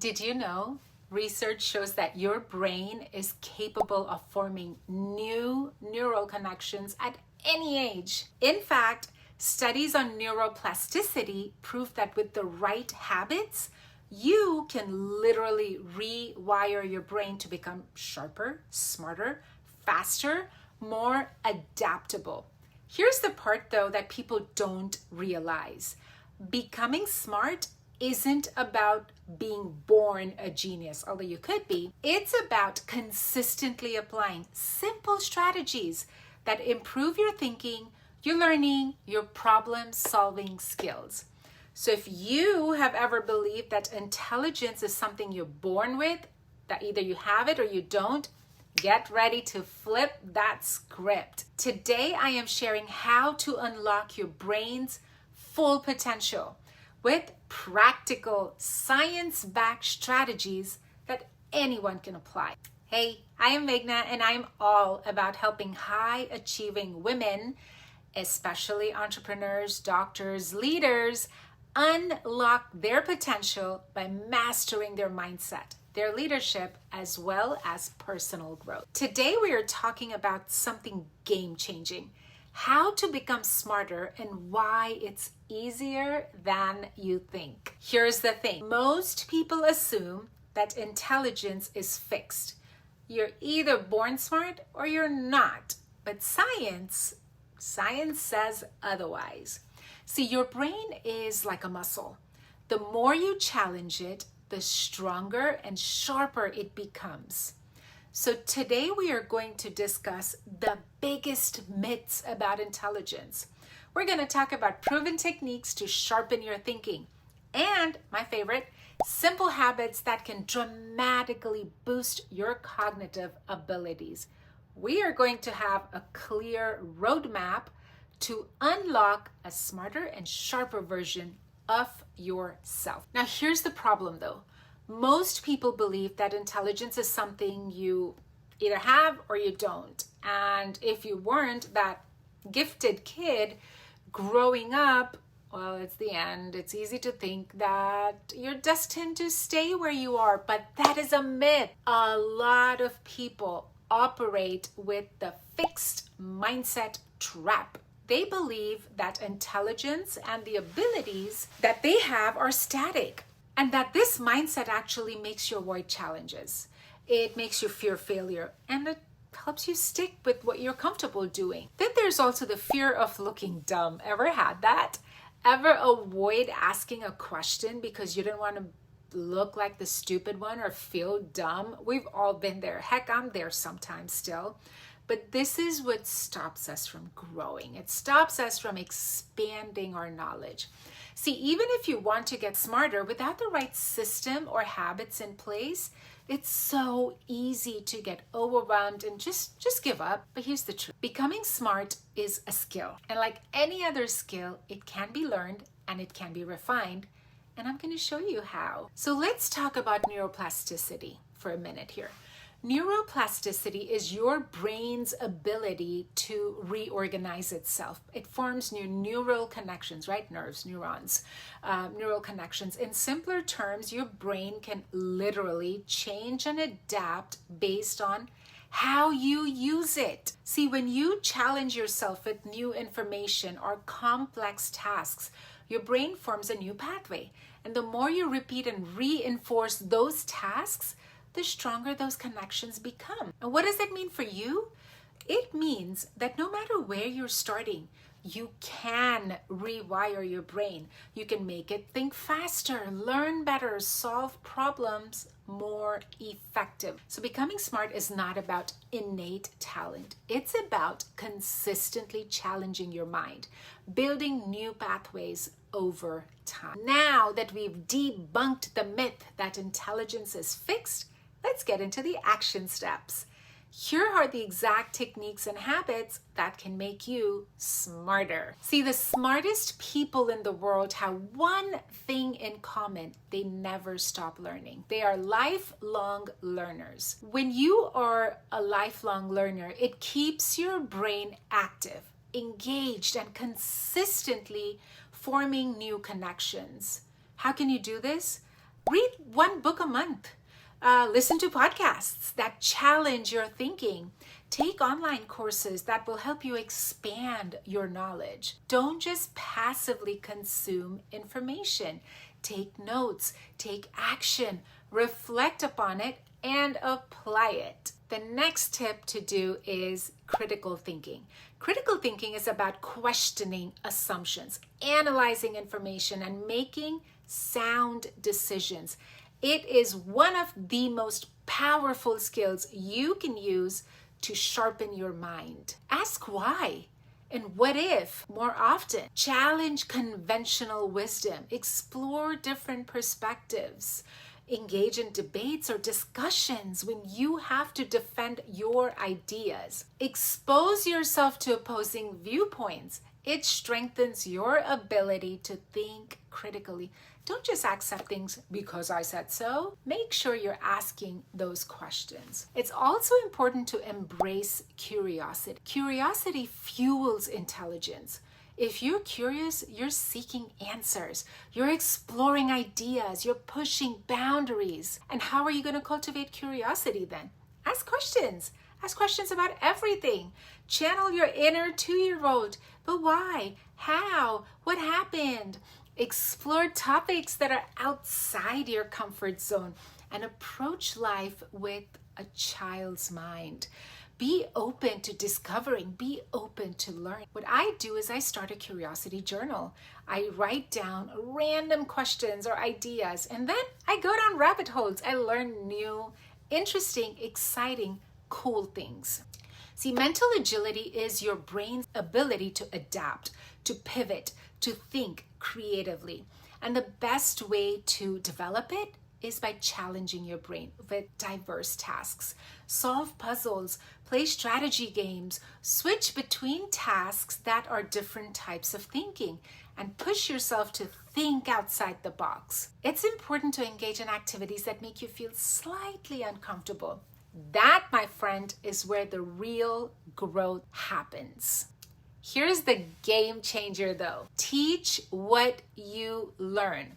Did you know? Research shows that your brain is capable of forming new neural connections at any age. In fact, studies on neuroplasticity prove that with the right habits, you can literally rewire your brain to become sharper, smarter, faster, more adaptable. Here's the part though that people don't realize. Becoming smart isn't about being born a genius, although you could be. It's about consistently applying simple strategies that improve your thinking, your learning, your problem-solving skills. So if you have ever believed that intelligence is something you're born with, that either you have it or you don't, get ready to flip that script. Today, I am sharing how to unlock your brain's full potential with practical, science-backed strategies that anyone can apply. Hey, I am Meghna, and I'm all about helping high-achieving women, especially entrepreneurs, doctors, leaders, unlock their potential by mastering their mindset, their leadership, as well as personal growth. Today, we are talking about something game-changing, how to become smarter and why it's easier than you think. Here's the thing. Most people assume that intelligence is fixed. You're either born smart or you're not. But science says otherwise. See, your brain is like a muscle. The more you challenge it, the stronger and sharper it becomes. So today we are going to discuss the biggest myths about intelligence. We're going to talk about proven techniques to sharpen your thinking and, my favorite, simple habits that can dramatically boost your cognitive abilities. We are going to have a clear roadmap to unlock a smarter and sharper version of yourself. Now, here's the problem though. Most people believe that intelligence is something you either have or you don't. And if you weren't that gifted kid growing up, well, it's the end. It's easy to think that you're destined to stay where you are, but that is a myth. A lot of people operate with the fixed mindset trap. They believe that intelligence and the abilities that they have are static, and that this mindset actually makes you avoid challenges. It makes you fear failure, and it helps you stick with what you're comfortable doing. Then there's also the fear of looking dumb. Ever had that? Ever avoid asking a question because you didn't want to look like the stupid one or feel dumb? We've all been there. Heck, I'm there sometimes still. But this is what stops us from growing. It stops us from expanding our knowledge. See, even if you want to get smarter, without the right system or habits in place, it's so easy to get overwhelmed and just give up. But here's the truth. Becoming smart is a skill. And like any other skill, it can be learned and it can be refined. And I'm going to show you how. So let's talk about neuroplasticity for a minute here. Neuroplasticity is your brain's ability to reorganize itself. It forms new neural connections, right? Nerves, neurons, neural connections. In simpler terms, your brain can literally change and adapt based on how you use it. See, when you challenge yourself with new information or complex tasks, your brain forms a new pathway. And the more you repeat and reinforce those tasks, the stronger those connections become. And what does that mean for you? It means that no matter where you're starting, you can rewire your brain. You can make it think faster, learn better, solve problems more effective. So becoming smart is not about innate talent. It's about consistently challenging your mind, building new pathways over time. Now that we've debunked the myth that intelligence is fixed, let's get into the action steps. Here are the exact techniques and habits that can make you smarter. See, the smartest people in the world have one thing in common. They never stop learning. They are lifelong learners. When you are a lifelong learner, it keeps your brain active, engaged, and consistently forming new connections. How can you do this? Read one book a month. Listen to podcasts that challenge your thinking. Take online courses that will help you expand your knowledge. Don't just passively consume information. Take notes, take action, reflect upon it, and apply it. The next tip to do is critical thinking. Critical thinking is about questioning assumptions, analyzing information, and making sound decisions. It is one of the most powerful skills you can use to sharpen your mind. Ask why and what if more often. Challenge conventional wisdom. Explore different perspectives. Engage in debates or discussions when you have to defend your ideas. Expose yourself to opposing viewpoints. It strengthens your ability to think critically. Don't just accept things because I said so. Make sure you're asking those questions. It's also important to embrace curiosity. Curiosity fuels intelligence. If you're curious, you're seeking answers. You're exploring ideas. You're pushing boundaries. And how are you going to cultivate curiosity then? Ask questions. Ask questions about everything. Channel your inner 2-year-old. But why? How? What happened? Explore topics that are outside your comfort zone and approach life with a child's mind. Be open to discovering, be open to learning. What I do is I start a curiosity journal. I write down random questions or ideas, and then I go down rabbit holes. I learn new, interesting, exciting, cool things. See, mental agility is your brain's ability to adapt, to pivot, to think creatively. And the best way to develop it is by challenging your brain with diverse tasks. Solve puzzles, play strategy games, switch between tasks that are different types of thinking, and push yourself to think outside the box. It's important to engage in activities that make you feel slightly uncomfortable. That, my friend, is where the real growth happens. Here's the game changer though. Teach what you learn.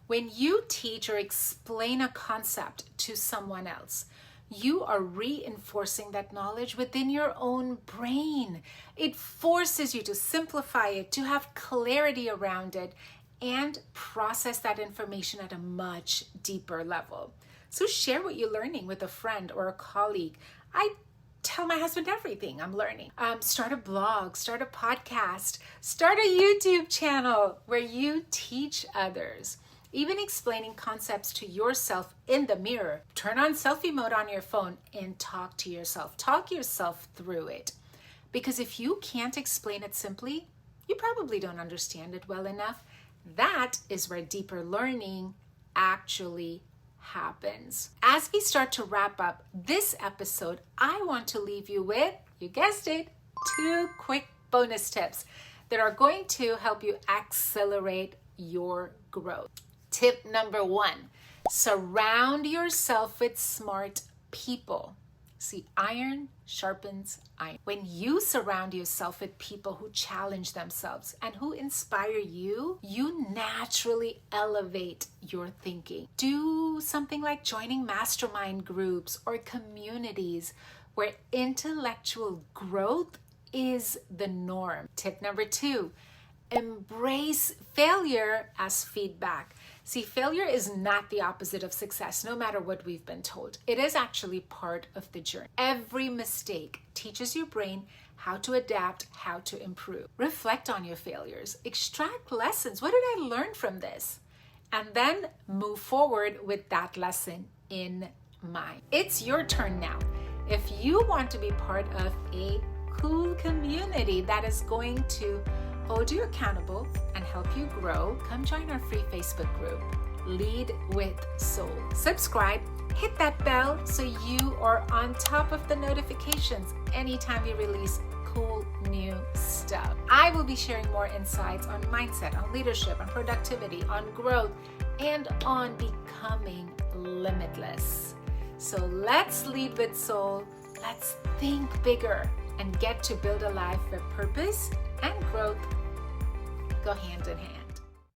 When you teach or explain a concept to someone else, you are reinforcing that knowledge within your own brain. It forces you to simplify it, to have clarity around it, and process that information at a much deeper level. So share what you're learning with a friend or a colleague. I tell my husband everything I'm learning. Start a blog, start a podcast, start a YouTube channel where you teach others. Even explaining concepts to yourself in the mirror. Turn on selfie mode on your phone and talk to yourself. Talk yourself through it. Because if you can't explain it simply, you probably don't understand it well enough. That is where deeper learning actually happens. As we start to wrap up this episode, I want to leave you with, you guessed it, 2 quick bonus tips that are going to help you accelerate your growth. Tip number 1, surround yourself with smart people. See, iron sharpens iron. When you surround yourself with people who challenge themselves and who inspire you, you naturally elevate your thinking. Do something like joining mastermind groups or communities where intellectual growth is the norm. Tip number 2, embrace failure as feedback. See, failure is not the opposite of success, no matter what we've been told. It is actually part of the journey. Every mistake teaches your brain how to adapt, how to improve. Reflect on your failures. Extract lessons. What did I learn from this? And then move forward with that lesson in mind. It's your turn now. If you want to be part of a cool community that is going to hold you accountable and help you grow, come join our free Facebook group, Lead with Soul. Subscribe, hit that bell so you are on top of the notifications anytime we release cool new stuff. I will be sharing more insights on mindset, on leadership, on productivity, on growth, and on becoming limitless. So let's lead with soul. Let's think bigger and get to build a life where purpose and growth go hand in hand.